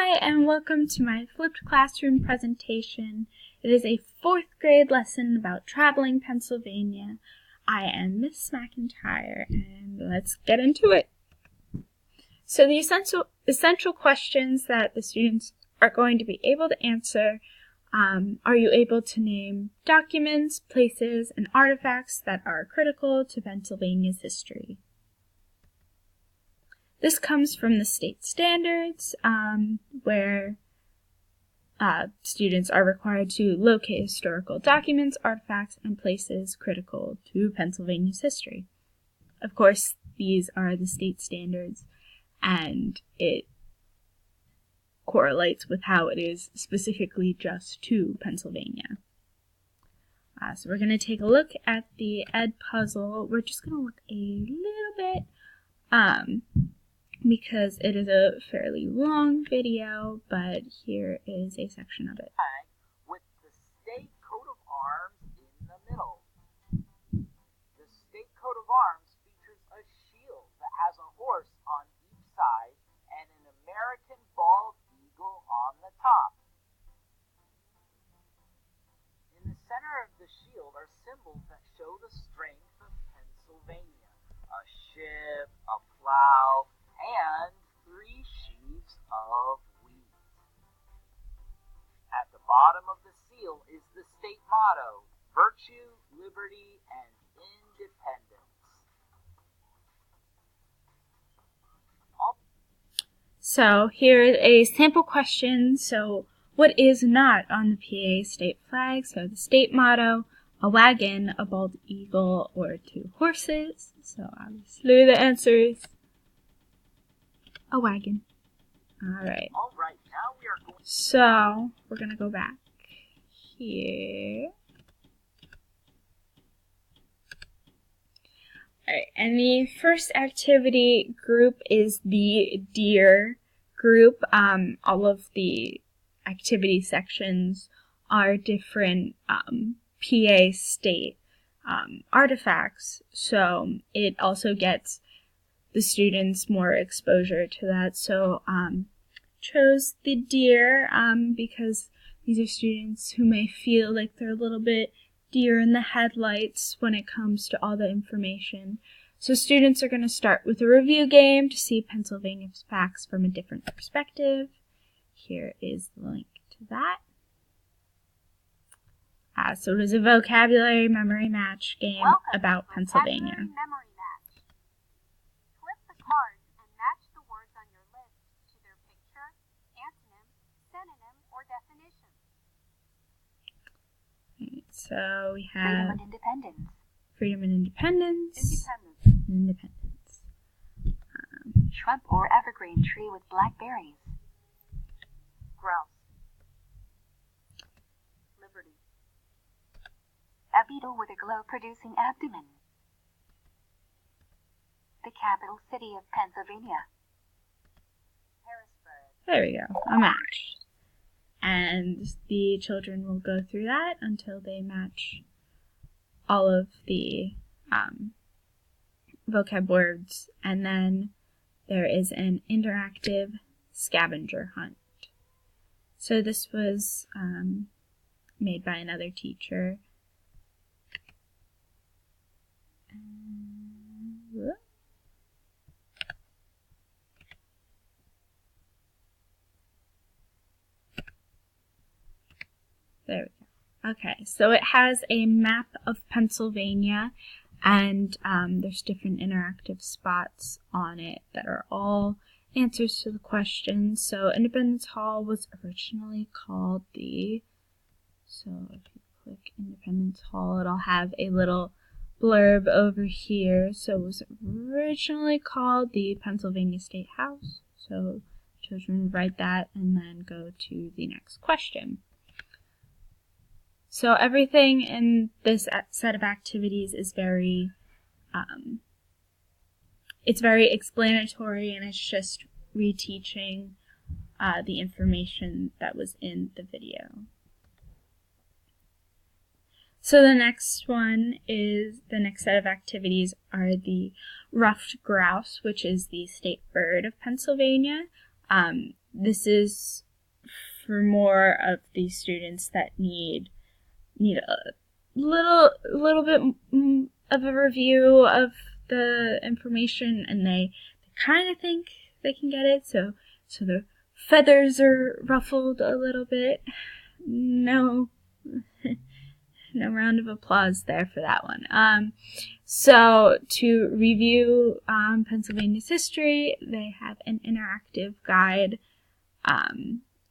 Hi, and welcome to my flipped classroom presentation. It is a 4th grade lesson about traveling Pennsylvania. I am Miss McIntyre, and let's get into it. So the essential questions that the students are going to be able to answer are you able to name documents, places, and artifacts that are critical to Pennsylvania's history? This comes from the state standards, where students are required to locate historical documents, artifacts, and places critical to Pennsylvania's history. Of course, these are the state standards, and it correlates with how it is specifically just to Pennsylvania. So we're going to take a look at the EdPuzzle. We're just going to look a little bit, because it is a fairly long video, but here is a section of it. With the state coat of arms in the middle. The state coat of arms features a shield that has a horse on each side and an American bald eagle on the top. In the center of the shield are symbols that show the strength of Pennsylvania: a ship, a plow, and 3 sheaves of wheat. At the bottom of the seal is the state motto: virtue, liberty, and independence. So here is a sample question. So what is not on the PA state flag? So the state motto, a wagon, a bald eagle, or 2 horses. So obviously the answer is a wagon. Alright. Now we are going. So we're going to go back here. Alright, and the first activity group is the deer group. All of the activity sections are different PA state artifacts, so it also gets the students more exposure to that. So chose the deer because these are students who may feel like they're a little bit deer in the headlights when it comes to all the information. So students are going to start with a review game to see Pennsylvania's facts from a different perspective. Here is the link to that. So it is a vocabulary memory match game about Pennsylvania. Memory match. Flip the cards and match the words on your list to their picture, antonym, synonym, or definition. So we have Freedom and independence. freedom and independence. Independence. Shrub or evergreen tree with black berries. Grouse. Liberty. A beetle with a glow-producing abdomen. The capital city of Pennsylvania. Harrisburg. There we go, a match. And the children will go through that until they match all of the vocab words, and then there is an interactive scavenger hunt. So this was made by another teacher. There we go. Okay, so it has a map of Pennsylvania, and there's different interactive spots on it that are all answers to the questions. So Independence Hall was originally called so if you click Independence Hall, it'll have a little blurb over here. So it was originally called the Pennsylvania State House. So children write that and then go to the next question. So everything in this set of activities is very, it's very explanatory, and it's just reteaching the information that was in the video. So the next set of activities are the ruffed grouse, which is the state bird of Pennsylvania. this is for more of the students that need a little bit of a review of the information, and they kind of think they can get it, so the feathers are ruffled a little bit. No round of applause there for that one. So to review Pennsylvania's history, they have an interactive guide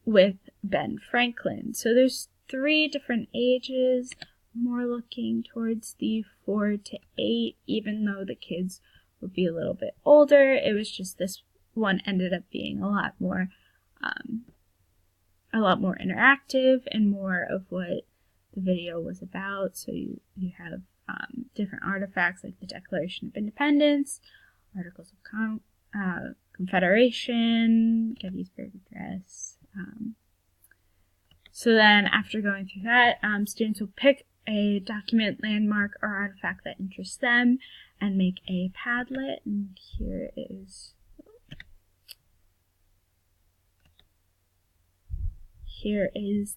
with Ben Franklin. So there's 3 different ages, more looking towards the 4 to 8, even though the kids would be a little bit older. It was just this one ended up being a lot more interactive and more of what the video was about. So you have different artifacts like the Declaration of Independence, Articles of Confederation, Gettysburg Address. So then after going through that, students will pick a document, landmark, or artifact that interests them and make a Padlet. And here is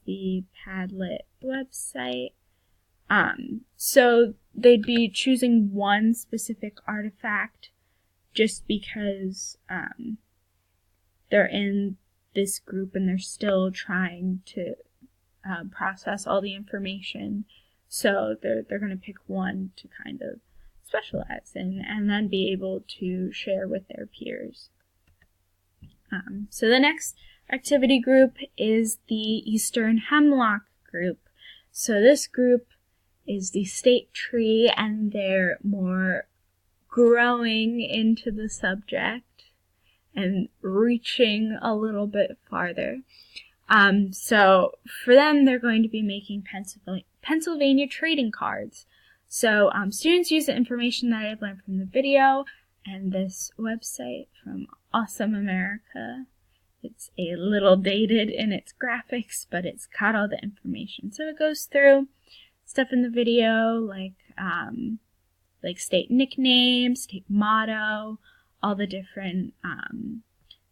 the Padlet website. So they'd be choosing one specific artifact just because they're in this group and they're still trying to process all the information. So they're going to pick one to kind of specialize in and then be able to share with their peers. So the next activity group is the Eastern Hemlock group. So this group is the state tree, and they're more growing into the subject and reaching a little bit farther. So for them, they're going to be making Pennsylvania trading cards. So students use the information that I've learned from the video and this website from Awesome America. It's a little dated in its graphics, but it's got all the information. So it goes through stuff in the video like state nicknames, state motto, all the different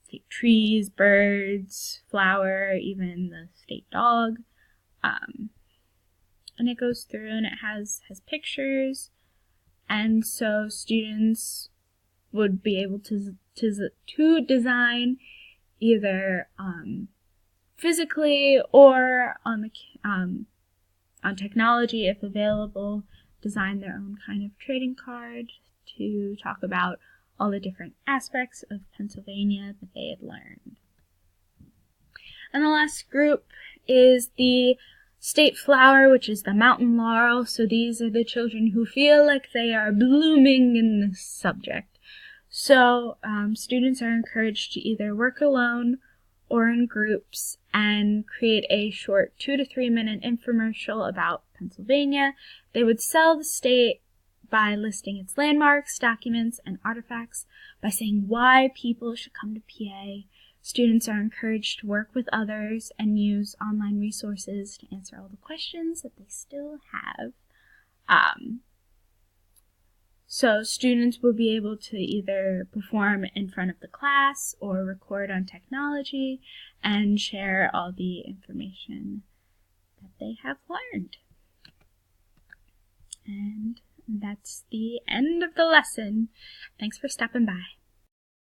state trees, birds, flower, even the state dog. And it goes through and it has pictures, and so students would be able to design either physically or on technology, if available, design their own kind of trading card to talk about all the different aspects of Pennsylvania that they had learned. And the last group is the state flower, which is the mountain laurel. So these are the children who feel like they are blooming in this subject. So students are encouraged to either work alone or in groups and create a short 2 to 3 minute infomercial about Pennsylvania. They would sell the state by listing its landmarks, documents, and artifacts, by saying why people should come to PA. Students are encouraged to work with others and use online resources to answer all the questions that they still have. So students will be able to either perform in front of the class or record on technology and share all the information that they have learned. And that's the end of the lesson. Thanks for stopping by.